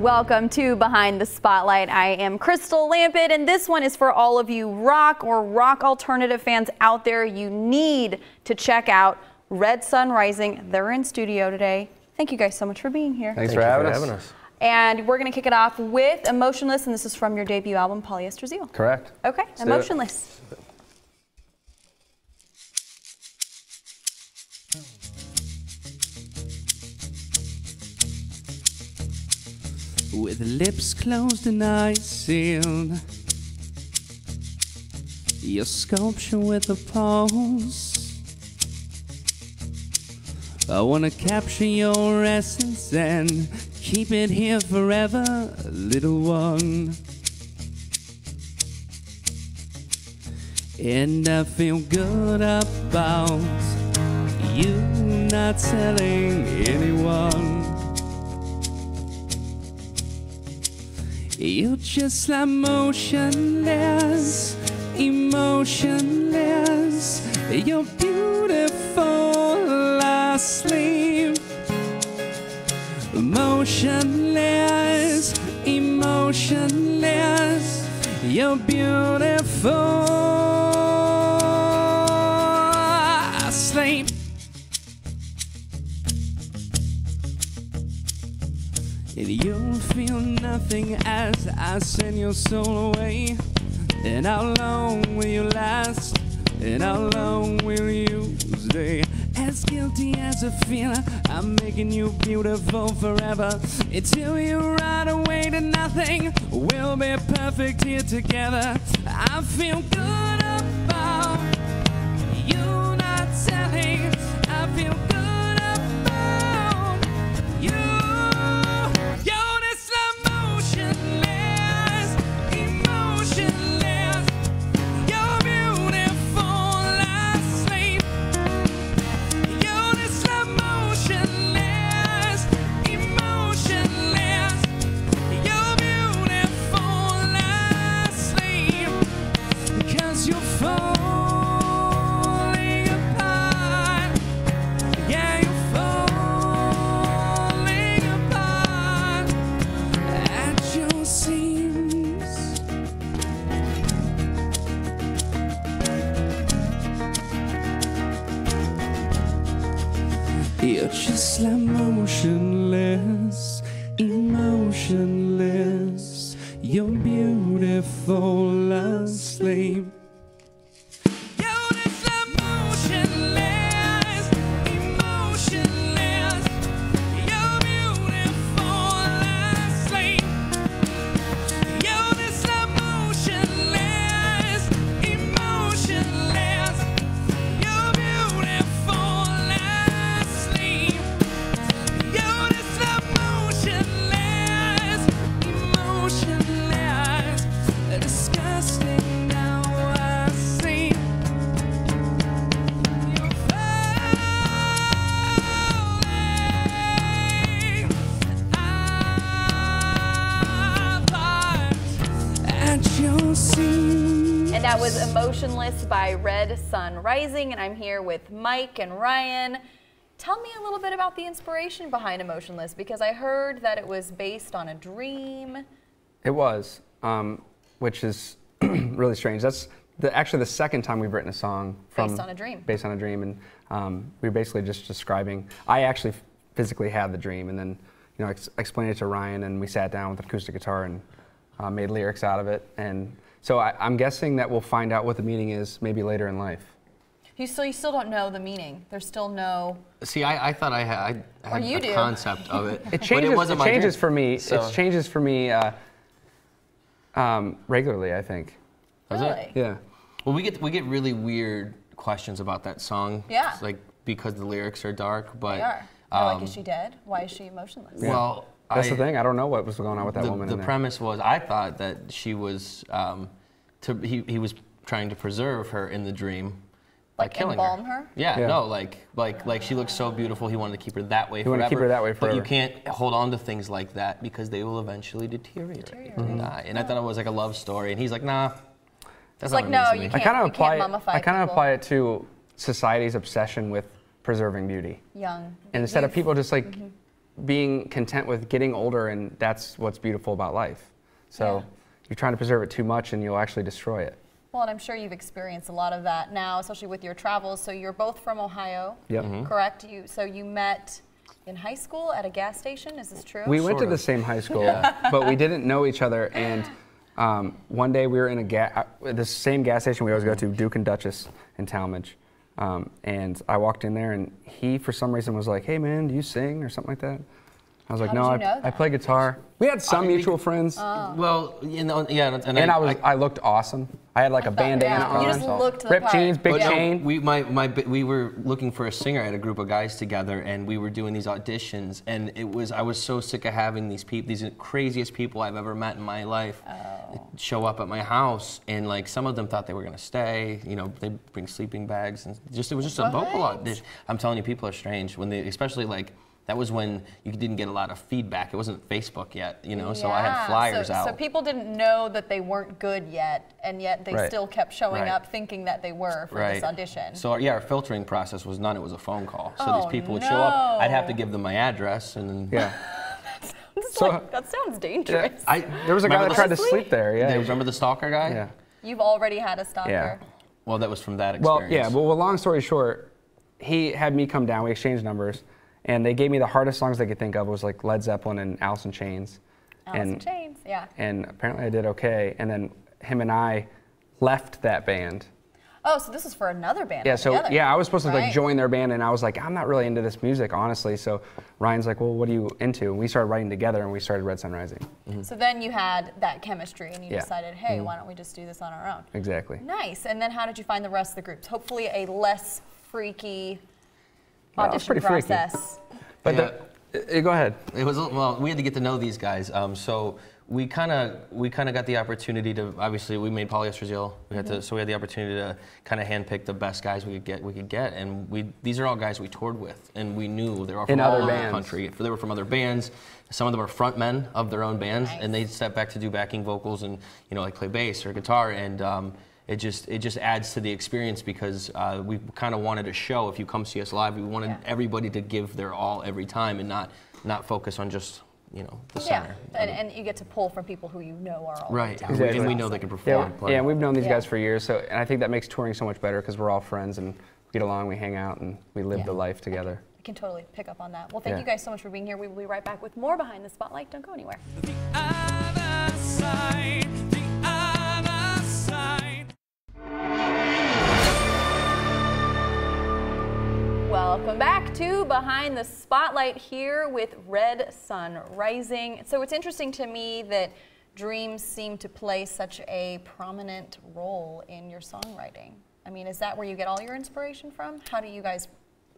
Welcome to Behind the Spotlight. I am Crystal Lampett, and this one is for all of you rock or rock alternative fans out there. You need to check out Red Sun Rising. They're in studio today. Thank you guys so much for being here. Thanks for having us. And we're going to kick it off with Emotionless, and this is from your debut album, Polyester Zeal. Correct. Okay, Emotionless. With lips closed and eyes sealed, your sculpture with a pulse. I wanna capture your essence and keep it here forever, little one. And I feel good about you not telling anyone. You're just like motionless, emotionless. You're beautiful asleep. Motionless, emotionless. You're beautiful asleep. And you'll feel nothing as I send your soul away. And how long will you last? And how long will you stay? As guilty as a feeler, I'm making you beautiful forever. Until you run away to nothing, we'll be perfect here together. I feel good about you not telling. I feel good about you. You're just like motionless, emotionless. You're beautiful asleep. And that was Emotionless by Red Sun Rising, and I'm here with Mike and Ryan. Tell me a little bit about the inspiration behind Emotionless, because I heard that it was based on a dream. It was, which is really strange. That's actually the second time we've written a song Based on a dream. Based on a dream, and we were basically just describing. I actually physically had the dream, and then explained it to Ryan, and we sat down with an acoustic guitar and made lyrics out of it. And so I'm guessing that we'll find out what the meaning is maybe later in life. You still don't know the meaning. There's still no. See, I thought I had a concept of it. It changes. But it changes for me. So. It changes for me regularly, I think. Really? Does it? Yeah. Well, we get really weird questions about that song. Yeah. It's like because the lyrics are dark, but They are. They're like, is she dead? Why is she emotionless? Yeah. Well, that's the thing. I don't know what was going on with that woman. The premise was, I thought that she was, he was trying to preserve her in the dream by killing embalm her? Yeah, no, like she looks so beautiful. He wanted to keep her that way forever. He wanted to keep her that way forever. But you can't hold on to things like that because they will eventually deteriorate and die. And I thought it was like a love story, and he's like, nah. That's like, no, you can't. I kind of apply it to society's obsession with preserving beauty. Young. And instead of people just like being content with getting older, and that's what's beautiful about life. So you're trying to preserve it too much and you'll actually destroy it. Well, and I'm sure you've experienced a lot of that now, especially with your travels. So you're both from Ohio, correct? So you met in high school at a gas station, is this true? We went to the same high school, but we didn't know each other. And one day we were in the same gas station we always go to, Duke and Duchess in Talmadge. And I walked in there, and he, for some reason, was like, "Hey, man, do you sing?" or something like that. I was like, "No, I play guitar." We had some mutual friends. Well, you know, and I looked awesome. I had like a bandana on. You just looked the ripped part. jeans, big chain. We were looking for a singer. I had a group of guys together, and we were doing these auditions. And I was so sick of having these craziest people I've ever met in my life show up at my house. And like some of them thought they were gonna stay. You know, they'd bring sleeping bags, and it was just a vocal audition. I'm telling you, people are strange when especially like. That was when you didn't get a lot of feedback. It wasn't Facebook yet, you know, so I had flyers out. So people didn't know that they weren't good yet, and yet they still kept showing up thinking that they were for this audition. So our filtering process was none, it was a phone call. So these people would show up, I'd have to give them my address, and then... that sounds dangerous. There was a guy that tried to sleep there, Remember the stalker guy? Yeah. You've already had a stalker? Yeah. Well, that was from that experience. Well, long story short, he had me come down, we exchanged numbers, and they gave me the hardest songs they could think of. It was like Led Zeppelin and Alice in Chains. And apparently I did okay. And then him and I left that band. Oh, so this is for another band. I was supposed to like join their band, and I was like, I'm not really into this music, honestly. So Ryan's like, well, what are you into? And we started writing together, and we started Red Sun Rising. So then you had that chemistry, and you decided, hey, why don't we just do this on our own? Exactly. Nice. And then how did you find the rest of the groups? Hopefully a less freaky audition process. Freaky. But go ahead. It was we had to get to know these guys. So we kind of got the opportunity to, obviously we made Polyester Zeal. So we had the opportunity to kind of handpick the best guys we could get, and these are all guys we toured with, and we knew they were from all over the country. They were from other bands. Some of them are front men of their own bands, and they step back to do backing vocals and like play bass or guitar, and it just adds to the experience, because we kind of wanted to show, if you come see us live, we wanted everybody to give their all every time, and not focus on just the center. And you get to pull from people who you know are all Exactly. And we know they can perform. And we've known these guys for years, and I think that makes touring so much better, because we're all friends and we get along, we hang out, and we live the life together. I can totally pick up on that. Well, thank you guys so much for being here. We will be right back with more Behind the Spotlight. Don't go anywhere. The other side, the other side. Welcome back to Behind the Spotlight here with Red Sun Rising. So it's interesting to me that dreams seem to play such a prominent role in your songwriting. I mean, is that where you get all your inspiration from? How do you guys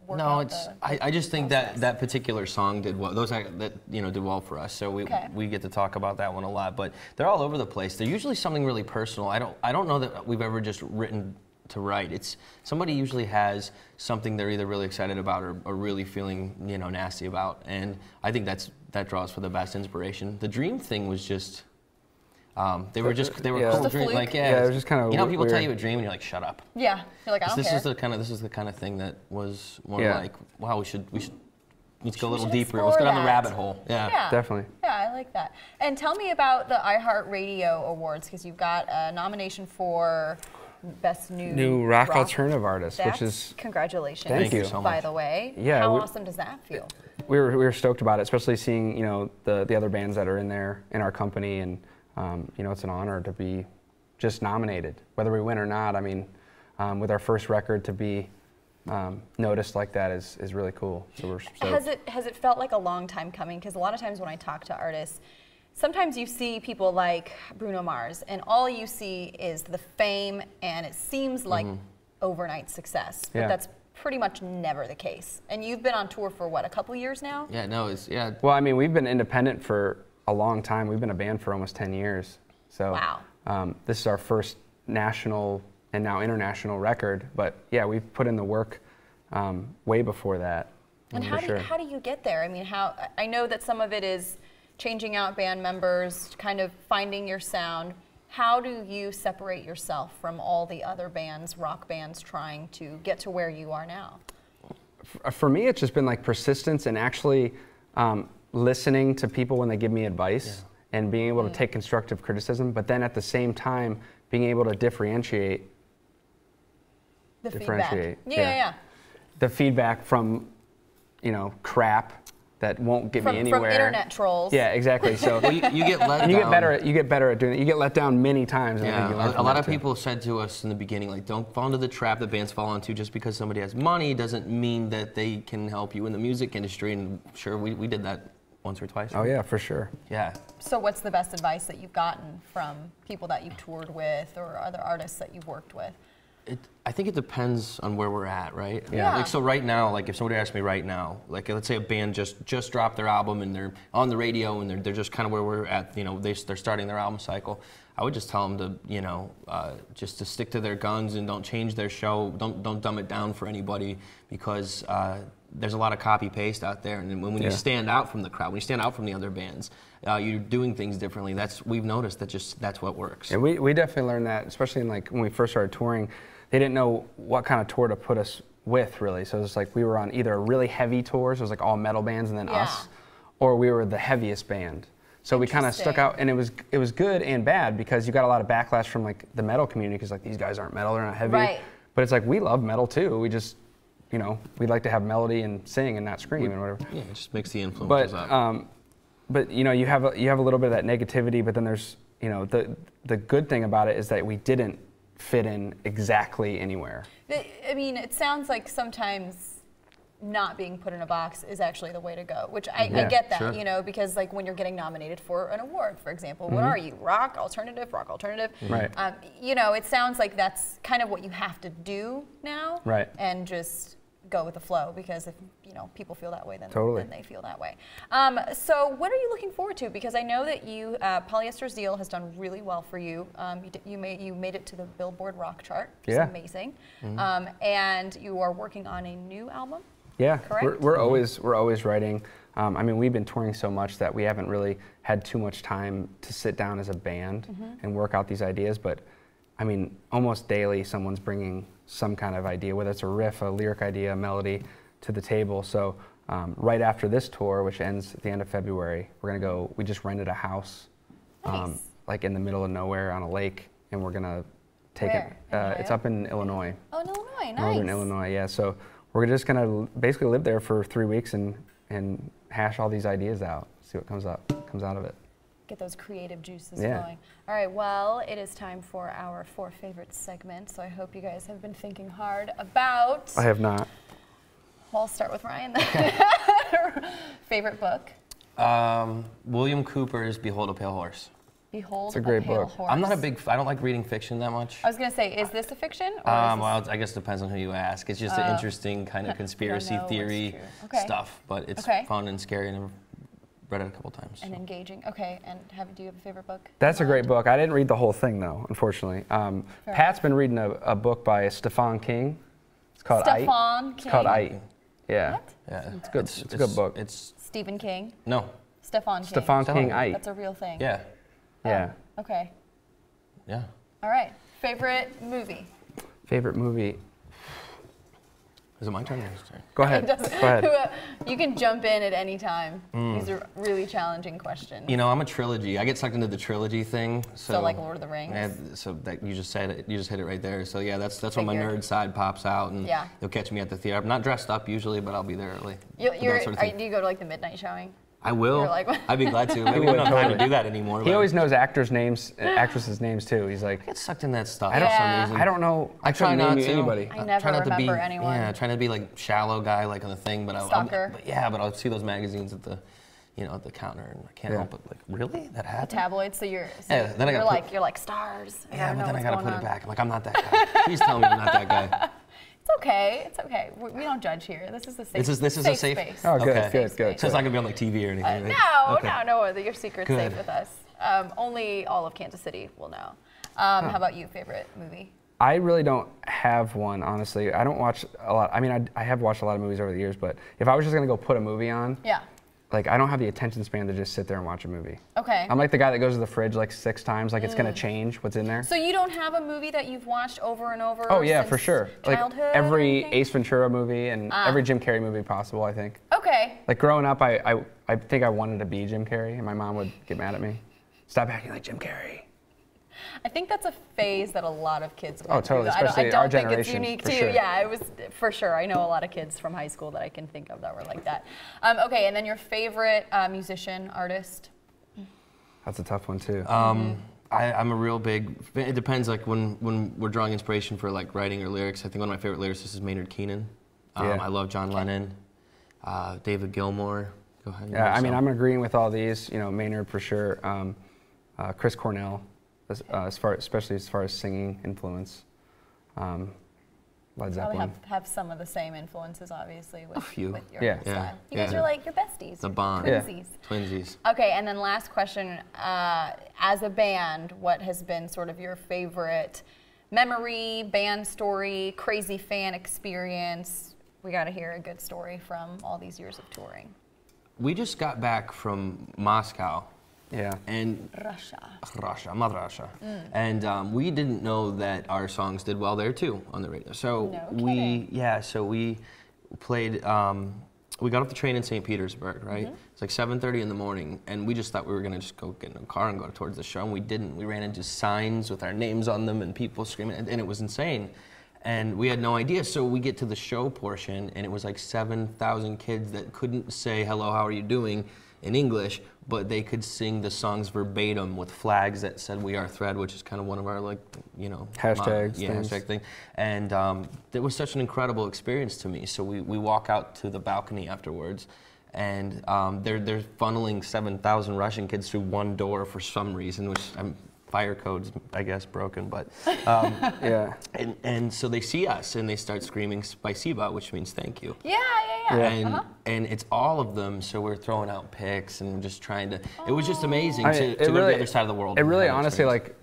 work out I just think that particular song did well. Did well for us. So we get to talk about that one a lot. But they're all over the place. They're usually something really personal. I don't know that we've ever just written to write. It's somebody usually has something they're either really excited about or really feeling nasty about, and I think that draws for the best inspiration. The dream thing was just they were cool dreams. Like it was just kind of people weird. Tell you a dream and you're like, shut up. Yeah, you're like, I don't care. This is the kind of thing that was more like, wow, let's go a little deeper. Let's go down the rabbit hole. Yeah, definitely. Yeah, I like that. And tell me about the iHeartRadio Awards, because you've got a nomination for Best New Rock Alternative Artist, which is... Congratulations. Thank you so much. By the way. Yeah. How awesome does that feel? We were stoked about it, especially seeing, the other bands that are in our company, and, it's an honor to be just nominated, whether we win or not. I mean, with our first record to be noticed like that is really cool. So we're stoked. Has it felt like a long time coming? Because a lot of times when I talk to artists, sometimes you see people like Bruno Mars, and all you see is the fame, and it seems like overnight success. But that's pretty much never the case. And you've been on tour for what, a couple years now? Yeah, no, Well, I mean, we've been independent for a long time. We've been a band for almost 10 years. So wow. This is our first national and now international record. But yeah, we've put in the work way before that. And how do you get there? I mean, I know that some of it is changing out band members, kind of finding your sound. How do you separate yourself from all the other bands, rock bands, trying to get to where you are now? For me, it's just been like persistence, and actually listening to people when they give me advice and being able to take constructive criticism, but then at the same time being able to differentiate. The feedback. Yeah. The feedback from, you know, crap that won't get me anywhere. From internet trolls. Yeah, exactly. So well, you get let down. You get better at doing it. You get let down many times. And Yeah, I think you learn a lot of too. people said to us in the beginning, like, don't fall into the trap that bands fall into. Just because somebody has money doesn't mean that they can help you in the music industry. And sure, we did that once or twice. Oh yeah, for sure. Yeah. So what's the best advice that you've gotten from people that you've toured with or other artists that you've worked with? I think it depends on where we're at, right? Yeah. Like, so right now, like if somebody asked me right now, like let's say a band just dropped their album and they're on the radio and they're just kind of where we're at, you know, they're starting their album cycle. I would just tell them to, you know, just to stick to their guns and don't change their show. Don't dumb it down for anybody, because there's a lot of copy paste out there. And when you stand out from the crowd, when you stand out from the other bands, you're doing things differently. We've noticed that's what works. Yeah, we definitely learned that, especially in like when we first started touring. They didn't know what kind of tour to put us with, really. So it was like we were on either a really heavy tour, so it was like all metal bands and then us, or we were the heaviest band. So we kind of stuck out, and it was good and bad, because you got a lot of backlash from like the metal community, because like these guys aren't metal, they're not heavy. Right. But it's like we love metal too. We just, you know, we'd like to have melody and sing and not scream and whatever. Yeah, it just makes the influences up. But you know, you have a little bit of that negativity, but then there's, you know, the good thing about it is that we didn't fit in exactly anywhere. I mean, it sounds like sometimes not being put in a box is actually the way to go, which I get that, you know, because like when you're getting nominated for an award, for example, what are you, rock alternative? Right. You know, it sounds like that's kind of what you have to do now. Right. And just go with the flow, because if, you know, people feel that way, then, Totally. then they feel that way. So what are you looking forward to? Because I know that you, Polyester Zeal has done really well for you. You made it to the Billboard Rock chart, which is amazing. And you are working on a new album. Yeah, correct? we're always writing. I mean, we've been touring so much that we haven't really had too much time to sit down as a band and work out these ideas. But I mean, almost daily someone's bringing some kind of idea, whether it's a riff, a lyric idea, a melody, to the table. So right after this tour, which ends at the end of February, we're gonna go. We just rented a house, like in the middle of nowhere on a lake, and we're gonna take it. It's up in Illinois. Oh, in Illinois, nice. Northern Illinois, yeah. So we're just gonna basically live there for 3 weeks and hash all these ideas out, see what comes out of it. Get those creative juices flowing. All right, well, it is time for our 4 favorites segment, so I hope you guys have been thinking hard about... I have not. Well, I'll start with Ryan. Favorite book? William Cooper's Behold a Pale Horse. Behold It's a great Pale book. Horse. I'm not I don't like reading fiction that much. I was going to say, is this a fiction? Or Well, I guess it depends on who you ask. It's just an interesting kind of conspiracy theory stuff, but it's fun and scary, and I've read it a couple times. And engaging. Okay, and do you have a favorite book? That's a great book. I didn't read the whole thing, though, unfortunately. Pat's been reading a book by Stephen King. It's called Stephen King? It's called It. Yeah. What? Yeah. It's good. It's a good book. It's Stephen King? No. Stephen King. Stephen King, It. That's a real thing. Yeah. Yeah. Okay. Yeah. All right. Favorite movie? Favorite movie? Is it my turn or his turn? Go ahead. Go ahead. You can jump in at any time. These are really challenging questions. You know, I'm a trilogy. I get sucked into the trilogy thing. So like Lord of the Rings. Yeah, so that you just said it. You just hit it right there. So yeah, that's when my nerd side pops out, and you'll catch me at the theater. I'm not dressed up usually, but I'll be there early. Do you go to like the midnight showing? I will. Like, I'd be glad to. Maybe we don't have time to do that anymore. He always knows actors' names, actresses' names too. He's like, I get sucked in that stuff for some reason. I don't know. I try not to. Anybody. I never remember anyone. Yeah, trying to be like shallow guy like on the thing, but Stalker. but I'll see those magazines at the, at the counter, and I can't help but like, really, that happened? The tabloids. So you're you're like stars. Yeah, but then I gotta put it back. I'm like, I'm not that guy. Please tell me I'm not that guy. It's okay. It's okay. We don't judge here. This is a safe. This is a safe space. Oh, good, okay. good. So it's not gonna be on like TV or anything. No. Your secret's safe with us. Only all of Kansas City will know. How about you? Favorite movie? I really don't have one, honestly. I don't watch a lot. I mean, I have watched a lot of movies over the years, but if I was just gonna go put a movie on, like I don't have the attention span to just sit there and watch a movie. Okay. I'm like the guy that goes to the fridge like 6 times, like it's gonna change what's in there. So you don't have a movie that you've watched over and over? Oh yeah, for sure. Like Childhood? every Ace Ventura movie and every Jim Carrey movie possible, I think. Okay. Okay. Like growing up, I think I wanted to be Jim Carrey, and my mom would get mad at me. Stop acting like Jim Carrey. I think that's a phase that a lot of kids went Oh, totally, through. especially I don't our think it's generation, unique for to you. sure. Yeah, it was for sure. I know a lot of kids from high school that I can think of that were like that. Okay, and then your favorite musician, artist? That's a tough one too. I'm a real big, it depends, like when we're drawing inspiration for like writing or lyrics, I think one of my favorite lyricists is Maynard Keenan. Yeah. I love John Lennon, David Gilmour. Go ahead. Yeah, I mean, I'm agreeing with all these. You know, Maynard for sure. Chris Cornell, especially as far as singing influence. Led Zeppelin. Probably have some of the same influences, obviously, with your Yeah. style. Yeah. You guys Yeah. are like your besties. The your bond. Yeah. twinsies. Twinsies. Okay, and then last question. As a band, what has been sort of your favorite memory, band story, crazy fan experience? We got to hear a good story from all these years of touring. We just got back from Moscow. Yeah. And Russia. Mother Russia. And we didn't know that our songs did well there too on the radio. So we played. We got off the train in St. Petersburg, right? It's like 7:30 in the morning, and we just thought we were gonna just go get in a car and go towards the show, and we didn't. We ran into signs with our names on them and people screaming, and it was insane. And we had no idea. So we get to the show portion, and it was like 7,000 kids that couldn't say hello, how are you doing in English, but they could sing the songs verbatim with flags that said "We Are Thread," which is kind of one of our, like, you know, hashtags. hashtag thing. And it was such an incredible experience to me. So we walk out to the balcony afterwards, and they're funneling 7,000 Russian kids through one door for some reason, which fire code's, I guess, broken, but Yeah. and so they see us and they start screaming "Spasiba," which means thank you. Yeah. And it's all of them, so we're throwing out pics and just trying to. It was just amazing to go to the other side of the world. It really, honestly, like,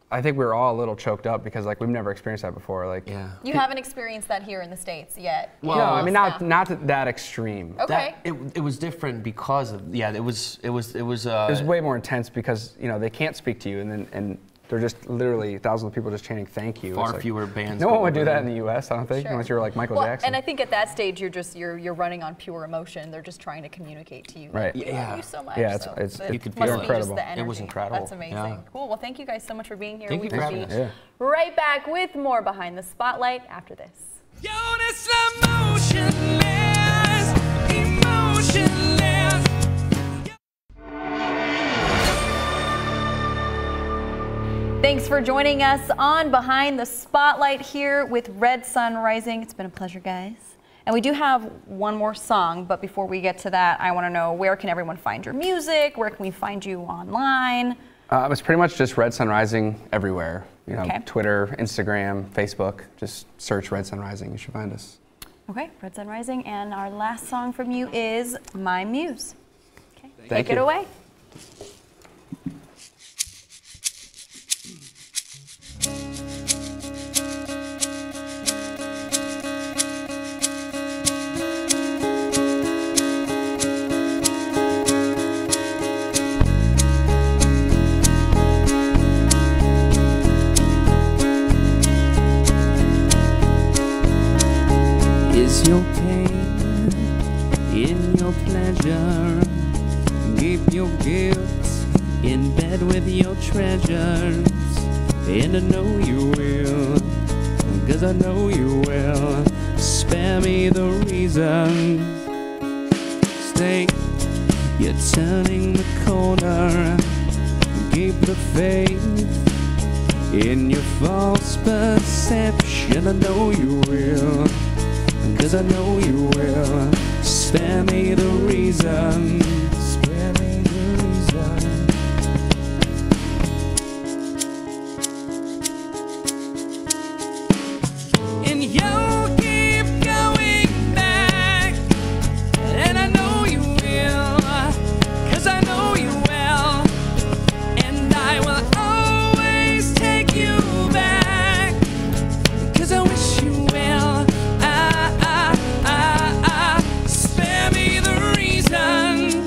I think we were all a little choked up because like we've never experienced that before. Like, You haven't experienced that here in the States yet. Well, no, I mean not to that extreme. Okay. It was different because of it was It was way more intense because they can't speak to you and they're just literally thousands of people just chanting thank you. Far fewer bands. No one would do that in the U.S. I don't think, Sure. unless you're like Michael Jackson. And I think at that stage you're running on pure emotion. They're just trying to communicate to you. Right. We love you so much. Yeah, so it's you could must feel be incredible. Just the energy. It was incredible. That's amazing. Yeah. Cool. Well, thank you guys so much for being here. Thank you for having us. Yeah. Right back with more Behind the Spotlight after this. Yo, this emotionless, emotionless. Thanks for joining us on Behind the Spotlight here with Red Sun Rising. It's been a pleasure, guys. And we do have one more song, but before we get to that, I want to know, where can everyone find your music? Where can we find you online? It's pretty much just Red Sun Rising everywhere. Okay. Twitter, Instagram, Facebook. Just search Red Sun Rising. You should find us. Okay, Red Sun Rising. And our last song from you is My Muse. Okay, Thank take it you. away. Is your pain in your pleasure? Keep your guilt in bed with your treasures. And I know you will, 'cause I know you will. Spare me the reason. Stay, you're turning the corner. Keep the faith in your false perception. I know you will, 'cause I know you will. Spare me the reason. Spare me the reason. And you'll keep going back. And I know you will, 'cause I know you will. And I will always take you back, 'cause I wish you will. Spare me the reason.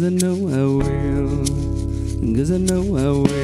'cause I know I will, 'cause I know I will.